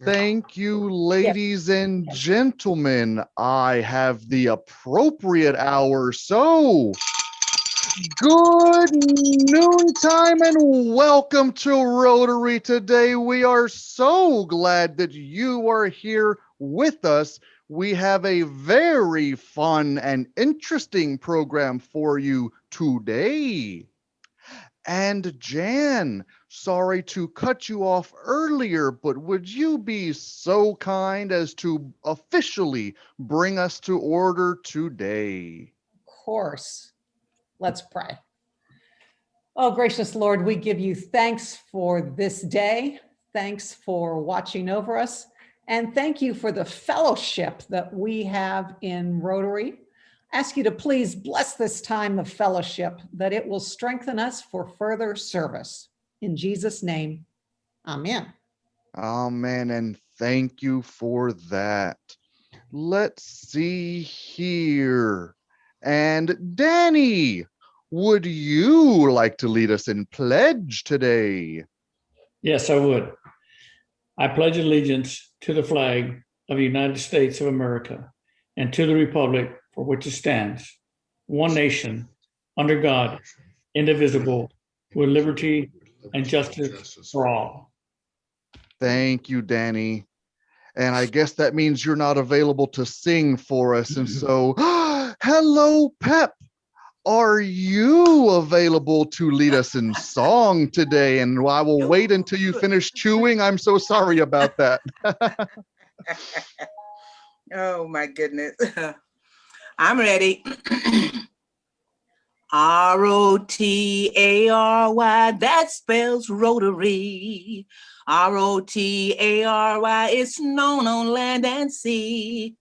Thank you, ladies and gentlemen. I have the appropriate hour. So, good noontime and welcome to Rotary today. We are so glad that you are here with us. We have a very fun and interesting program for you today. And Jan, sorry to cut you off earlier, but would you be so kind as to officially bring us to order today? Of course. Let's pray. Oh, gracious Lord, we give you thanks for this day. Thanks for watching over us. And thank you for the fellowship that we have in Rotary. Ask you to please bless this time of fellowship, that it will strengthen us for further service. In Jesus' name, amen. Amen, and thank you for that. Let's see here. And Danny, would you like to lead us in pledge today? Yes, I would. I pledge allegiance to the flag of the United States of America and to the republic for which it stands, one nation, under God, indivisible, with liberty and justice for all. Thank you, Danny. And I guess that means you're not available to sing for us. And so, hello, Pep. Are you available to lead us in song today? And I will wait until you finish chewing. I'm so sorry about that. Oh, my goodness. I'm ready. R-O-T-A-R-Y, that spells Rotary. R-O-T-A-R-Y, it's known on land and sea.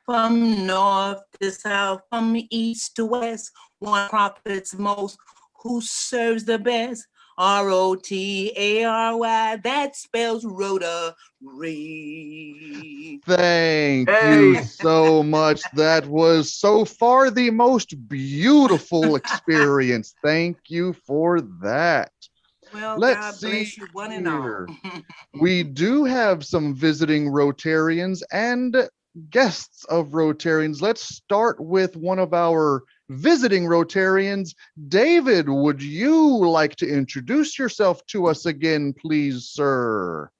From north to south, from east to west, one profits most, who serves the best. R-O-T-A-R-Y, that spells Rotary. Thank you so much. That was so far the most beautiful experience. Thank you for that. Well, Let's God see bless you, one and all. We do have some visiting Rotarians and guests of Rotarians. Let's start with one of our visiting Rotarians. David, would you like to introduce yourself to us again, please, sir?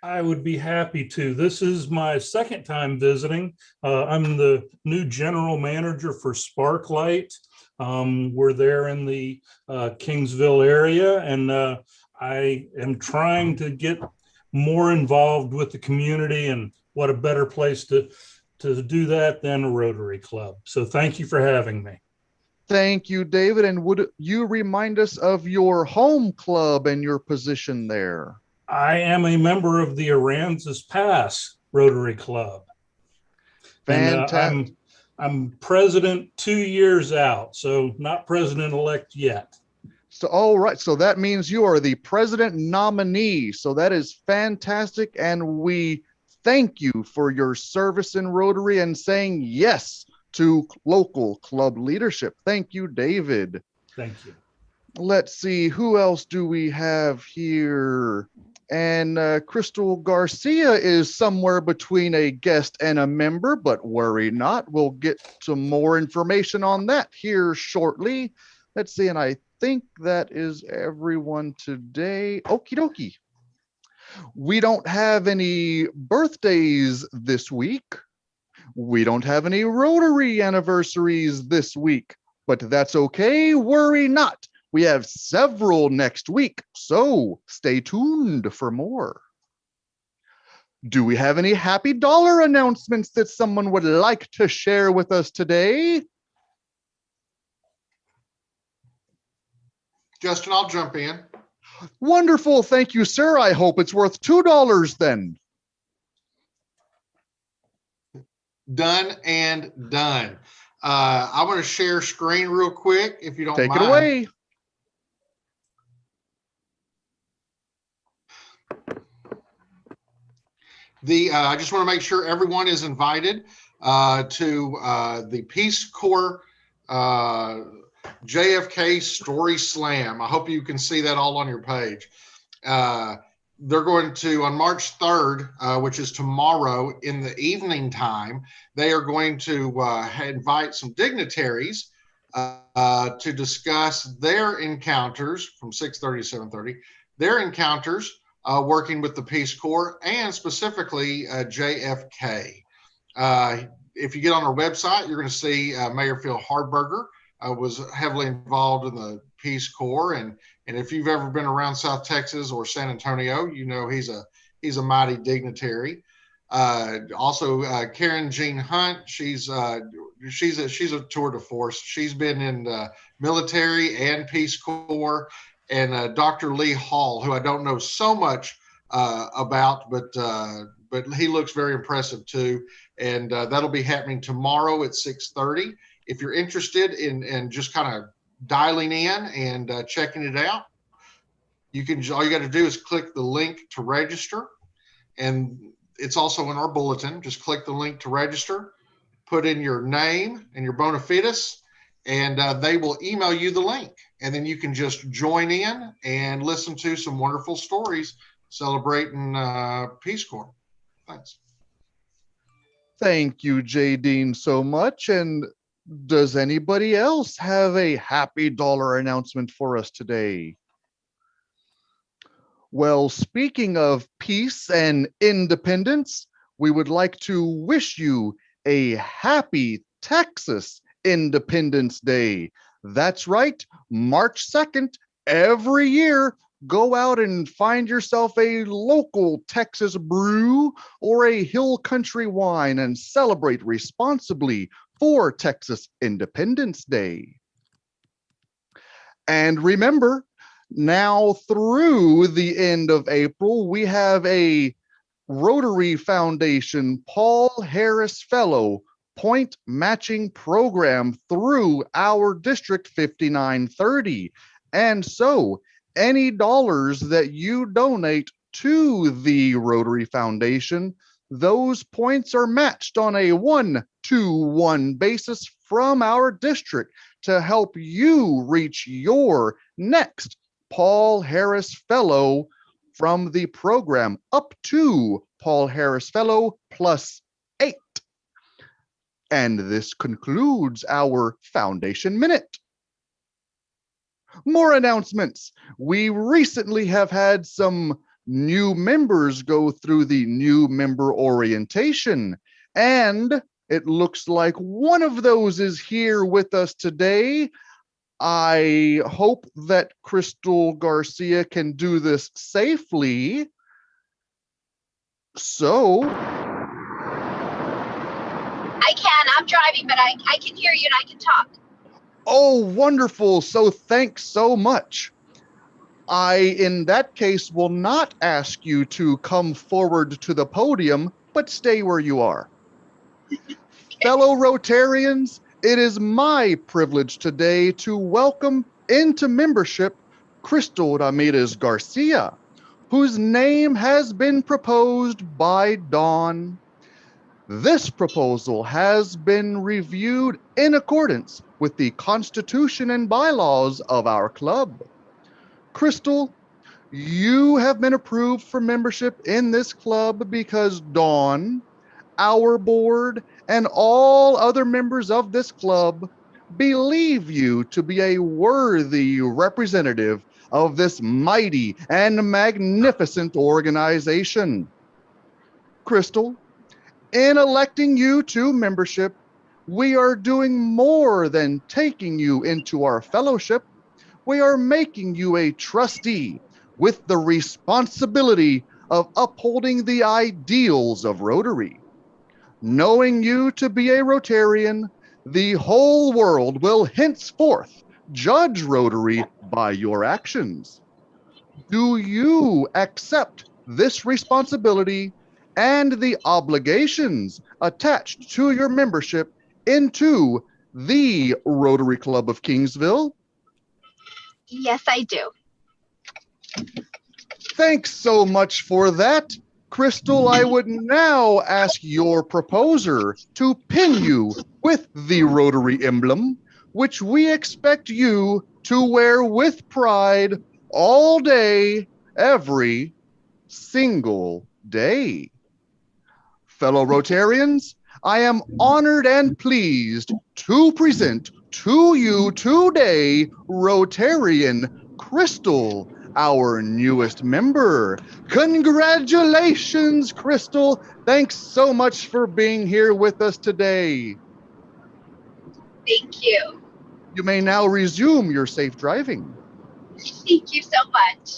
I would be happy to. This is my second time visiting. I'm the new general manager for Sparklight. We're there in the Kingsville area, and I am trying to get more involved with the community, and what a better place to do that than a Rotary Club. So thank you for having me. Thank you, David. And would you remind us of your home club and your position there? I am a member of the Aransas Pass Rotary Club. Fantastic. And I'm president 2 years out, so not president-elect yet. So, all right. So that means you are the president nominee. So that is fantastic. And we thank you for your service in Rotary and saying yes to local club leadership. Thank you, David. Thank you. Let's see, who else do we have here? And Crystal Garcia is somewhere between a guest and a member, but worry not. We'll get to more information on that here shortly. Let's see, and I think that is everyone today. Okie dokie. We don't have any birthdays this week. We don't have any Rotary anniversaries this week, but that's okay. Worry not. We have several next week, so stay tuned for more. Do we have any happy dollar announcements that someone would like to share with us today? Justin, I'll jump in. Wonderful. Thank you, sir. I hope it's worth $2 then. Done and done. I want to share screen real quick, if you don't mind. Take it away. I just want to make sure everyone is invited to the Peace Corps JFK Story Slam. I hope you can see that all on your page. they're going to, on March 3rd, which is tomorrow in the evening time, they are going to invite some dignitaries to discuss their encounters from 6:30 to 7:30, their encounters working with the Peace Corps and specifically JFK. If you get on our website, you're going to see Mayor Phil Hartberger was heavily involved in the Peace Corps, and if you've ever been around South Texas or San Antonio, you know he's a mighty dignitary. Also, Karen Jean Hunt, she's a tour de force. She's been in the military and Peace Corps, and Dr. Lee Hall, who I don't know so much about, but he looks very impressive too. And that'll be happening tomorrow at 6:30. If you're interested in just kind of dialing in and checking it out, all you got to do is click the link to register, and it's also in our bulletin. Just click the link to register, put in your name and your bona fides, and they will email you the link, and then you can just join in and listen to some wonderful stories celebrating Peace Corps. Thanks. Thank you, J. Dean, so much. And does anybody else have a happy dollar announcement for us today? Well, speaking of peace and independence, we would like to wish you a happy Texas Independence Day. That's right, March 2nd, every year, go out and find yourself a local Texas brew or a hill country wine and celebrate responsibly for Texas Independence Day. And remember, now through the end of April, we have a Rotary Foundation Paul Harris Fellow point matching program through our District 5930. And so any dollars that you donate to the Rotary Foundation, those points are matched on a 1-to-1 basis from our district to help you reach your next Paul Harris Fellow from the program, up to Paul Harris Fellow +8. And this concludes our Foundation Minute. More announcements. We recently have had some new members go through the new member orientation, and it looks like one of those is here with us today. I hope that Crystal Garcia can do this safely. So. I can. I'm driving, but I can hear you and I can talk. Oh, wonderful. So thanks so much. I, in that case, will not ask you to come forward to the podium, but stay where you are. Fellow Rotarians, it is my privilege today to welcome into membership Crystal Ramirez Garcia, whose name has been proposed by Dawn. This proposal has been reviewed in accordance with the Constitution and bylaws of our club. Crystal, you have been approved for membership in this club because Dawn, our board, and all other members of this club believe you to be a worthy representative of this mighty and magnificent organization. Crystal, in electing you to membership, we are doing more than taking you into our fellowship. We are making you a trustee with the responsibility of upholding the ideals of Rotary. Knowing you to be a Rotarian, the whole world will henceforth judge Rotary by your actions. Do you accept this responsibility and the obligations attached to your membership into the Rotary Club of Kingsville? Yes, I do. Thanks so much for that. Crystal, I would now ask your proposer to pin you with the Rotary emblem, which we expect you to wear with pride all day, every single day. Fellow Rotarians, I am honored and pleased to present to you today Rotarian Crystal, our newest member. Congratulations, Crystal. Thanks so much for being here with us today. Thank you. You may now resume your safe driving. Thank you so much.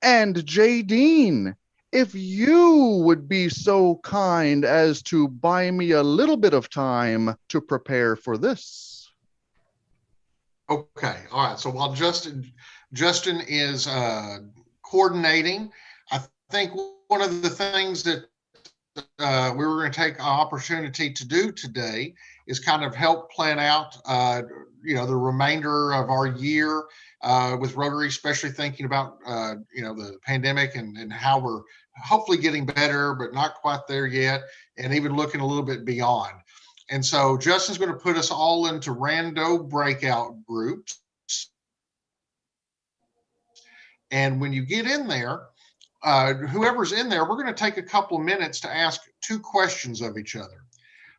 And Jay Dean, if you would be so kind as to buy me a little bit of time to prepare for this. Okay, all right. So while Justin is coordinating, I think one of the things that we were going to take an opportunity to do today is kind of help plan out, the remainder of our year with Rotary, especially thinking about, the pandemic and how we're hopefully getting better, but not quite there yet, and even looking a little bit beyond. And so Justin's going to put us all into rando breakout groups. And when you get in there, whoever's in there, we're going to take a couple of minutes to ask two questions of each other.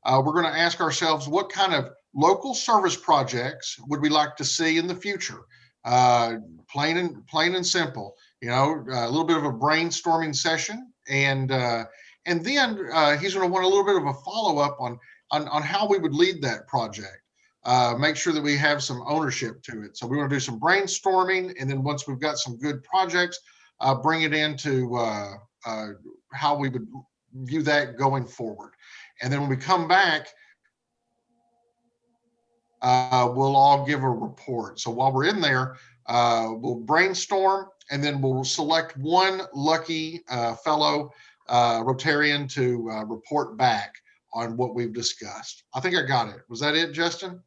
We're going to ask ourselves, what kind of local service projects would we like to see in the future? Plain and simple, a little bit of a brainstorming session. And then he's going to want a little bit of a follow-up on how we would lead that project. Make sure that we have some ownership to it. So we want to do some brainstorming, and then once we've got some good projects, bring it into how we would view that going forward. And then when we come back, we'll all give a report. So while we're in there, we'll brainstorm, and then we'll select one lucky fellow Rotarian to report back on what we've discussed. I think I got it. Was that it, Justin?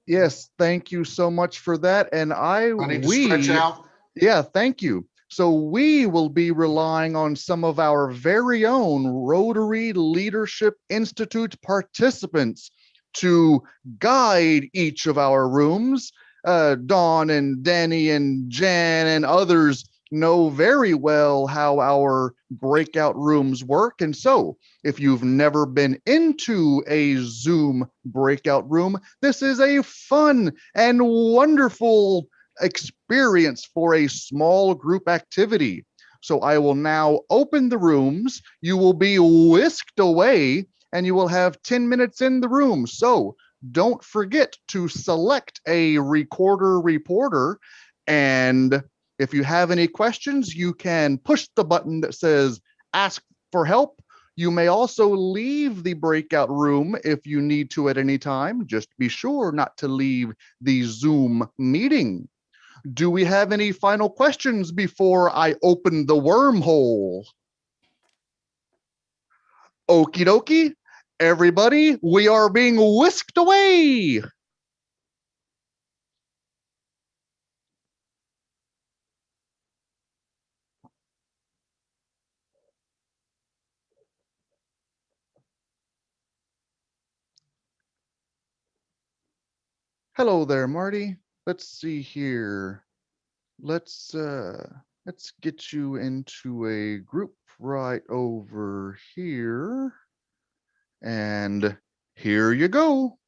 Yes, thank you so much for that. And I need to stretch out. Yeah, thank you. So we will be relying on some of our very own Rotary Leadership Institute participants to guide each of our rooms. Dawn and Danny and Jan and others know very well how our breakout rooms work. And so if you've never been into a Zoom breakout room, this is a fun and wonderful experience for a small group activity. So I will now open the rooms. You will be whisked away and you will have 10 minutes in the room. So don't forget to select a reporter. And if you have any questions, you can push the button that says ask for help. You may also leave the breakout room if you need to at any time. Just be sure not to leave the Zoom meeting. Do we have any final questions before I open the wormhole? Okie dokie. Everybody, we are being whisked away. Hello there, Marty. Let's see here. Let's get you into a group right over here. And here you go.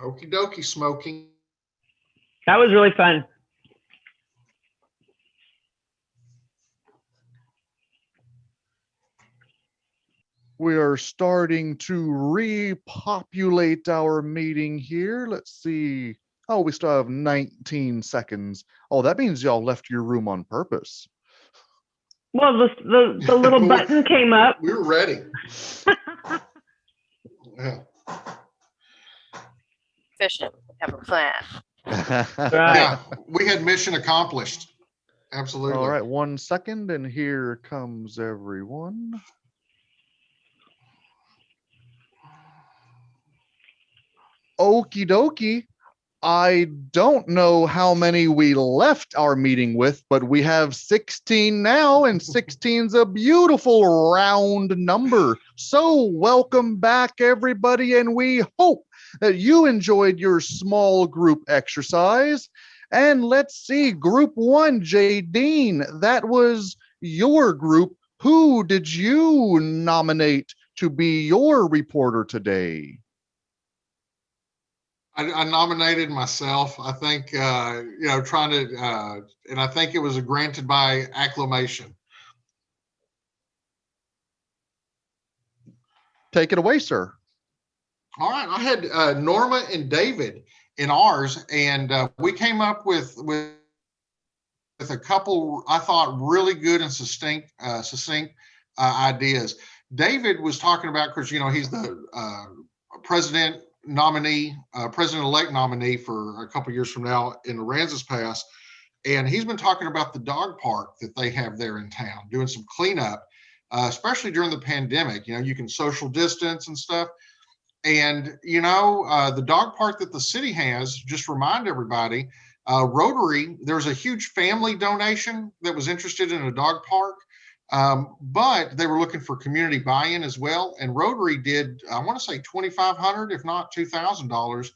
Okie dokie, Smokey. That was really fun. We are starting to repopulate our meeting here. Let's see. Oh, we still have 19 seconds. Oh, that means y'all left your room on purpose. Well, the little button came up. We were ready. Yeah. Efficient. Have a plan. Right. Yeah, we had mission accomplished. Absolutely. All right, 1 second, and here comes everyone. Okie dokie. I don't know how many we left our meeting with, but we have 16 now, and 16's a beautiful round number. So welcome back, everybody, and we hope that you enjoyed your small group exercise. And let's see, group one, Jay Dean, that was your group. Who did you nominate to be your reporter today? I nominated myself. I think, trying to, and I think it was granted by acclamation. Take it away, sir. All right. I had Norma and David in ours, and we came up with a couple, I thought, really good and succinct ideas. David was talking about, because, he's the president-elect nominee for a couple years from now in Aransas Pass. And he's been talking about the dog park that they have there in town, doing some cleanup, especially during the pandemic. You can social distance and stuff. And, the dog park that the city has, just remind everybody, Rotary, there's a huge family donation that was interested in a dog park. But they were looking for community buy-in as well. And Rotary did, I want to say $2,500, if not $2,000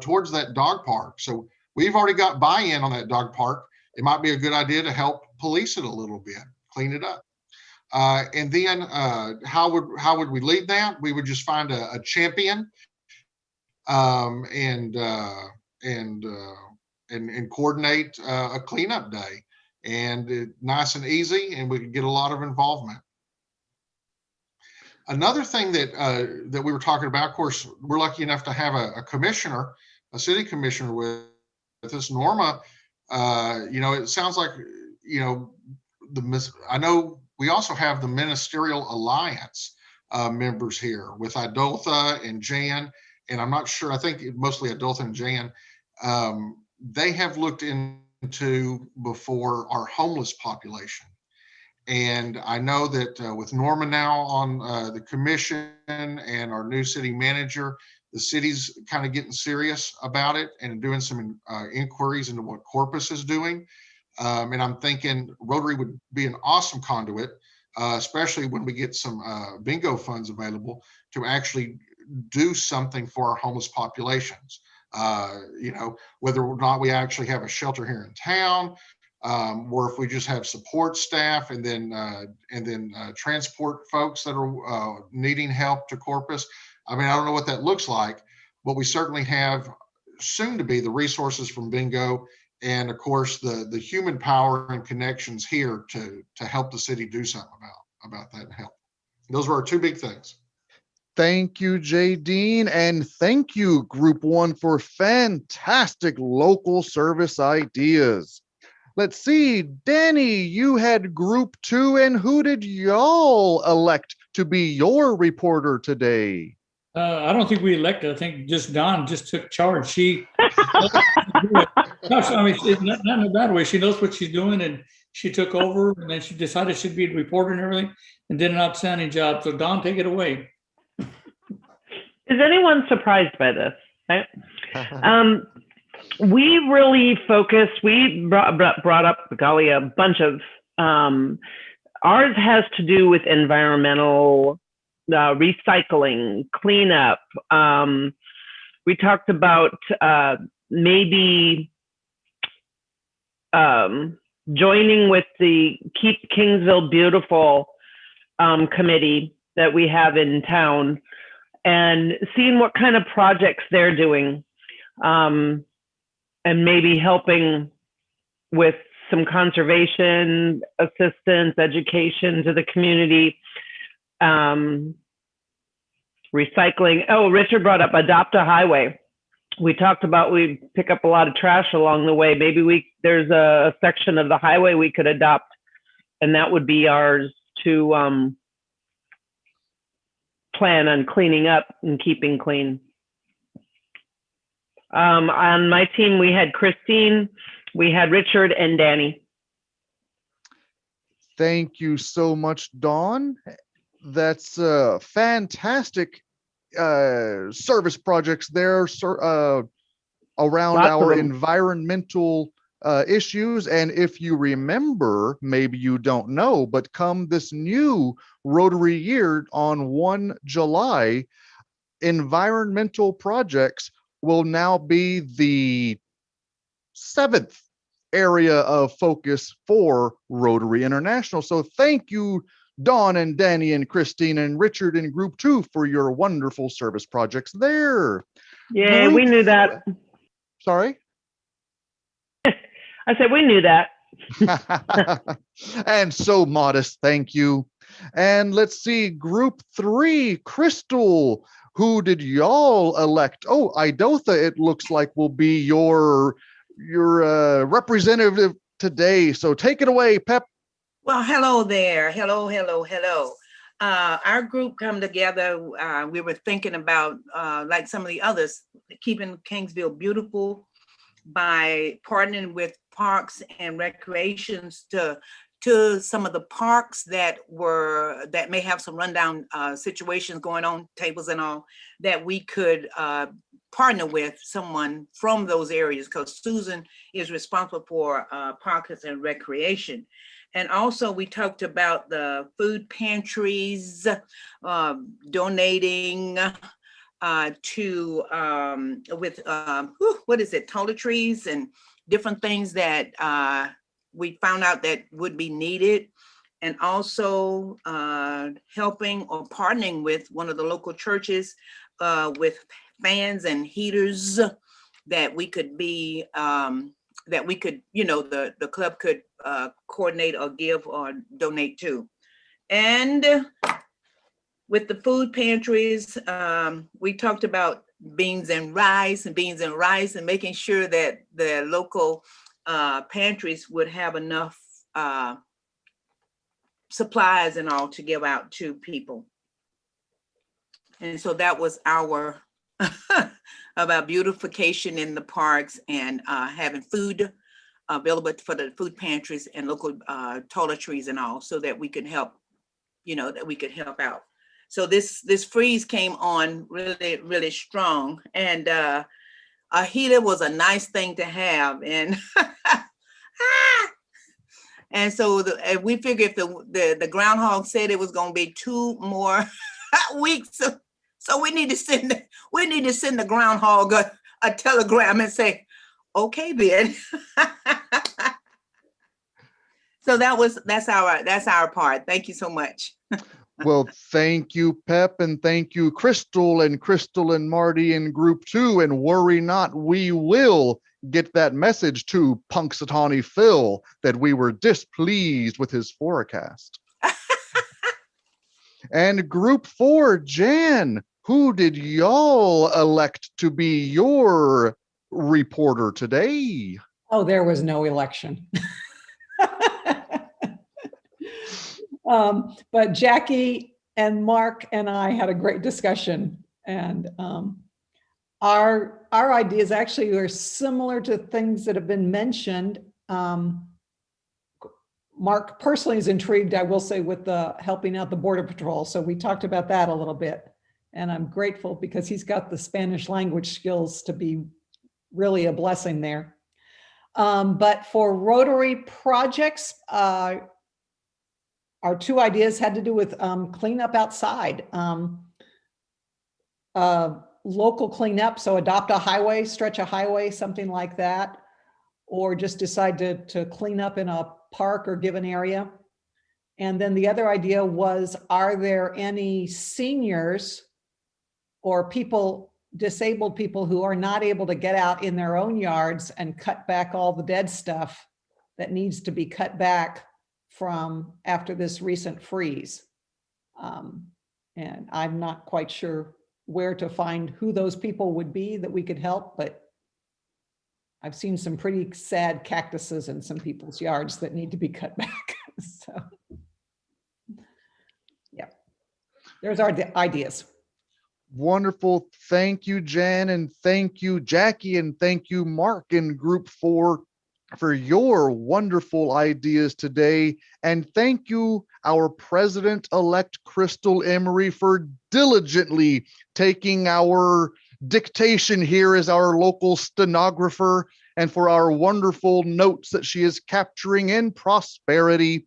towards that dog park. So we've already got buy-in on that dog park. It might be a good idea to help police it a little bit, clean it up. And then how would we lead that? We would just find a champion and coordinate a cleanup day. And nice and easy, and we could get a lot of involvement. Another thing that we were talking about, of course, we're lucky enough to have a commissioner, a city commissioner with us, Norma. It sounds like, I know we also have the Ministerial Alliance members here with Idoltha and Jan, and I'm not sure, I think mostly Idoltha and Jan. They have looked into before our homeless population. And I know that with Norma now on the commission and our new city manager, the city's kind of getting serious about it and doing some inquiries into what Corpus is doing. And I'm thinking Rotary would be an awesome conduit, especially when we get some bingo funds available to actually do something for our homeless populations. Whether or not we actually have a shelter here in town, or if we just have support staff and then transport folks that are needing help to Corpus. I mean, I don't know what that looks like, but we certainly have soon to be the resources from bingo, and of course the human power and connections here to help the city do something about that and help. Those were our two big things. Thank you, Jay Dean, and thank you, Group One, for fantastic local service ideas. Let's see, Danny, you had Group Two, and who did y'all elect to be your reporter today? I don't think we elected. I think just Dawn just took charge. She, no, I mean, not in a bad way. She knows what she's doing, and she took over, and then she decided she'd be a reporter and everything, and did an outstanding job. So Dawn, take it away. Is anyone surprised by this? Right? We really focused, we brought up, golly, a bunch of, ours has to do with environmental recycling, cleanup. We talked about maybe joining with the Keep Kingsville Beautiful committee that we have in town. and seeing what kind of projects they're doing, and maybe helping with some conservation assistance, education to the community, recycling. Oh, Richard brought up adopt a highway. We talked about we pick up a lot of trash along the way. Maybe there's a section of the highway we could adopt, and that would be ours to plan on cleaning up and keeping clean. On my team, we had Christine, we had Richard, and Danny. Thank you so much, Dawn. That's fantastic service projects there around Lots of our them. environmental issues. And if you remember, maybe you don't know, but come this new Rotary year on 1 July, environmental projects will now be the 7th area of focus for Rotary International. So thank you, Dawn and Danny and Christine and Richard in Group 2 for your wonderful service projects there. Yeah, we knew that. Sorry? I said, we knew that. And so modest, thank you. And let's see, Group 3, Crystal, who did y'all elect? Oh, Idotha, it looks like will be your representative today. So take it away, Pep. Well, hello there. Hello, hello, hello. Our group come together. We were thinking about, like some of the others, keeping Kingsville beautiful by partnering with parks and recreations to some of the parks that may have some rundown situations going on, tables and all, that we could partner with someone from those areas, because Susan is responsible for parks and recreation. And also we talked about the food pantries, donating to what is it, toiletries and different things that we found out that would be needed, and also helping or partnering with one of the local churches with fans and heaters that we could be that we could, the club could coordinate or give or donate to. And with the food pantries, we talked about beans and rice and making sure that the local pantries would have enough supplies and all to give out to people. And so that was our about beautification in the parks and having food available for the food pantries and local toiletries and all, so that we could help, that we could help out. So this freeze came on really, really strong, and a heater was a nice thing to have, and and so we figured if the groundhog said it was going to be 2 more weeks, so we need to send the groundhog a telegram and say, okay, then. So that's our part. Thank you so much. Well, thank you, Pep, and thank you, Crystal and Marty in Group 2. And worry not, we will get that message to Punxsutawney Phil that we were displeased with his forecast. And Group 4, Jan, who did y'all elect to be your reporter today? Oh, there was no election. But Jackie and Mark and I had a great discussion, and our ideas actually are similar to things that have been mentioned. Mark personally is intrigued, I will say, with the helping out the Border Patrol. So we talked about that a little bit, and I'm grateful because he's got the Spanish language skills to be really a blessing there. But for Rotary projects, our 2 ideas had to do with cleanup outside, local cleanup. So adopt a highway, stretch a highway, something like that, or just decide to clean up in a park or given area. And then the other idea was, are there any seniors or people, disabled people who are not able to get out in their own yards and cut back all the dead stuff that needs to be cut back from after this recent freeze. And I'm not quite sure where to find who those people would be that we could help, but I've seen some pretty sad cactuses in some people's yards that need to be cut back. So, yeah, there's our ideas. Wonderful. Thank you, Jan, and thank you, Jackie, and thank you, Mark, in Group 4 for your wonderful ideas today. And thank you, our President-elect Crystal Emery, for diligently taking our dictation here as our local stenographer, and for our wonderful notes that she is capturing in prosperity.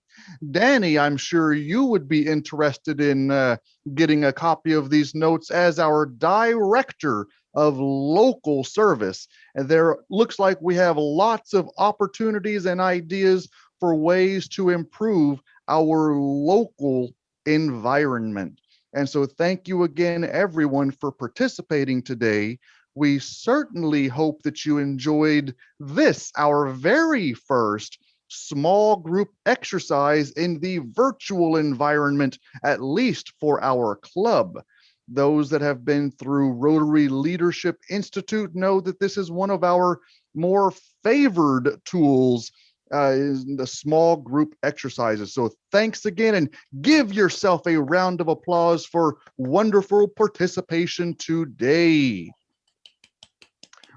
Danny, I'm sure you would be interested in getting a copy of these notes as our director of local service. And there looks like we have lots of opportunities and ideas for ways to improve our local environment. And so thank you again, everyone, for participating today. We certainly hope that you enjoyed this, our very first small group exercise in the virtual environment, at least for our club. Those that have been through Rotary Leadership Institute know that this is one of our more favored tools, is the small group exercises. So thanks again, and give yourself a round of applause for wonderful participation today.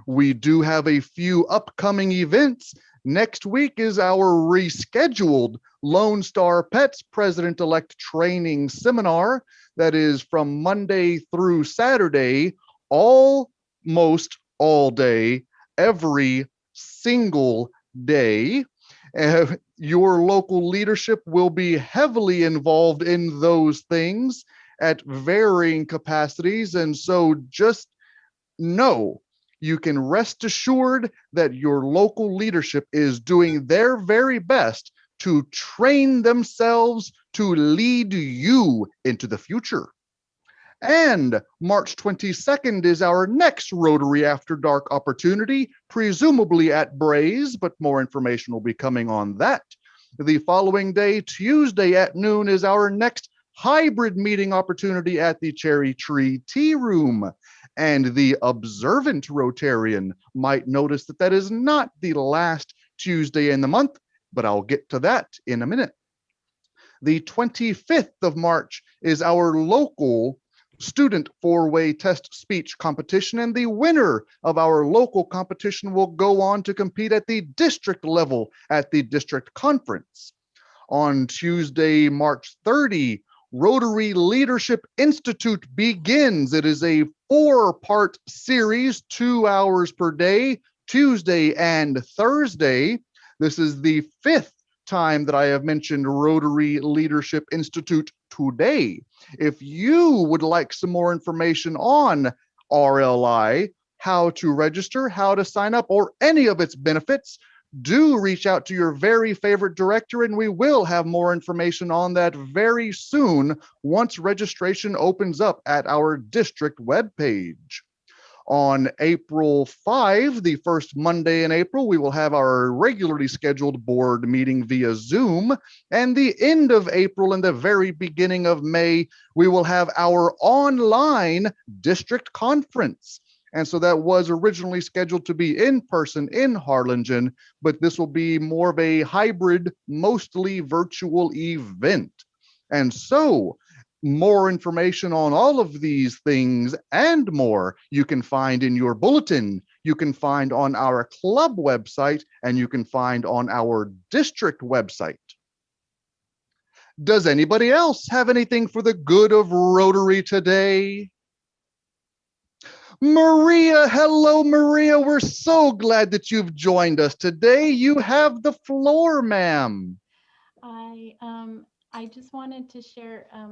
We do have a few upcoming events. Next week is our rescheduled Lone Star Pets President-elect Training Seminar. That is from Monday through Saturday, almost all day, every single day. Your local leadership will be heavily involved in those things at varying capacities. And so just know, you can rest assured that your local leadership is doing their very best to train themselves to lead you into the future. And March 22nd is our next Rotary After Dark opportunity, presumably at Braze, but more information will be coming on that. The following day, Tuesday at noon, is our next hybrid meeting opportunity at the Cherry Tree Tea Room. And the observant Rotarian might notice that that is not the last Tuesday in the month, but I'll get to that in a minute. The 25th of March is our local student four-way test speech competition, and the winner of our local competition will go on to compete at the district level at the district conference. On Tuesday, March 30, Rotary Leadership Institute begins. It is a 4-part series, 2 hours per day, Tuesday and Thursday. This is the 5th time that I have mentioned Rotary Leadership Institute today. If you would like some more information on RLI, how to register, how to sign up, or any of its benefits, do reach out to your very favorite director, and we will have more information on that very soon once registration opens up at our district webpage. On April 5, the first Monday in April, we will have our regularly scheduled board meeting via Zoom. And the end of April and the very beginning of May, we will have our online district conference. And so that was originally scheduled to be in person in Harlingen, but this will be more of a hybrid, mostly virtual event. And so more information on all of these things and more you can find in your bulletin, you can find on our club website, and you can find on our district website. Does anybody else have anything for the good of Rotary today? Maria, hello, Maria. We're so glad that you've joined us today. You have the floor, ma'am. I just wanted to share a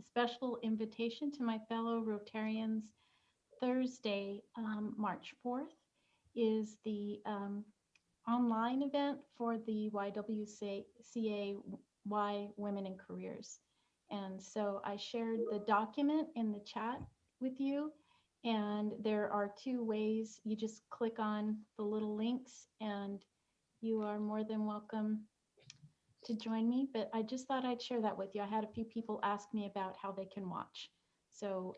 special invitation to my fellow Rotarians. Thursday, March 4th, is the online event for the YWCA Women in Careers. And so I shared the document in the chat with you. And there are two ways. You just click on the little links and you are more than welcome to join me. But I just thought I'd share that with you. I had a few people ask me about how they can watch. So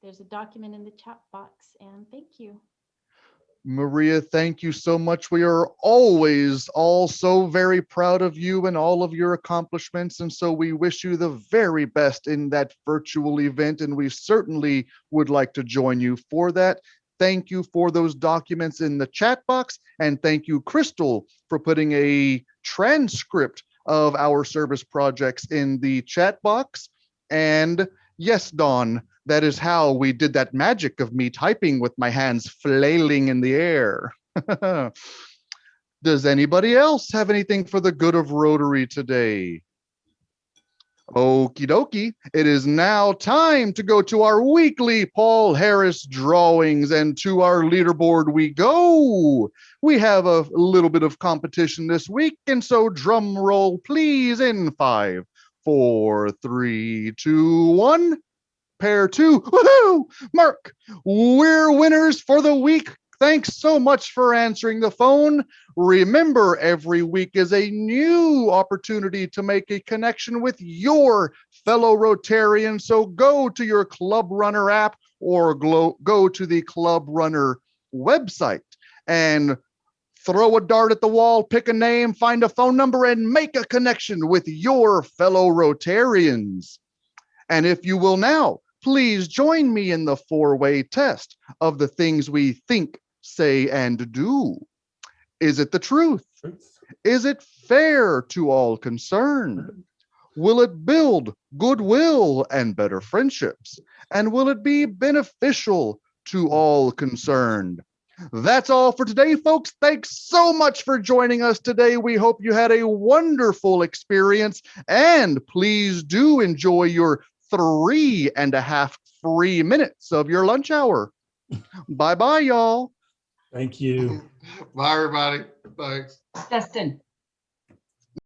there's a document in the chat box, and thank you. Maria, thank you so much. We are always all so very proud of you and all of your accomplishments. And so we wish you the very best in that virtual event. And we certainly would like to join you for that. Thank you for those documents in the chat box. And thank you, Crystal, for putting a transcript of our service projects in the chat box. And yes, Dawn, that is how we did that magic of me typing with my hands flailing in the air. Does anybody else have anything for the good of Rotary today? Okie dokie, it is now time to go to our weekly Paul Harris drawings, and to our leaderboard we go. We have a little bit of competition this week, and so drum roll please in 5, 4, 3, 2, 1. Pair 2. Woohoo! Mark, we're winners for the week. Thanks so much for answering the phone. Remember, every week is a new opportunity to make a connection with your fellow Rotarian. So go to your Club Runner app or go to the Club Runner website and throw a dart at the wall, pick a name, find a phone number, and make a connection with your fellow Rotarians. And if you will now, please join me in the 4-way test of the things we think, say, and do. Is it the truth? Is it fair to all concerned? Will it build goodwill and better friendships? And will it be beneficial to all concerned? That's all for today, folks. Thanks so much for joining us today. We hope you had a wonderful experience, and please do enjoy your 3.5 free minutes of your lunch hour. Bye-bye, y'all. Thank you. Bye, everybody. Thanks. Dustin.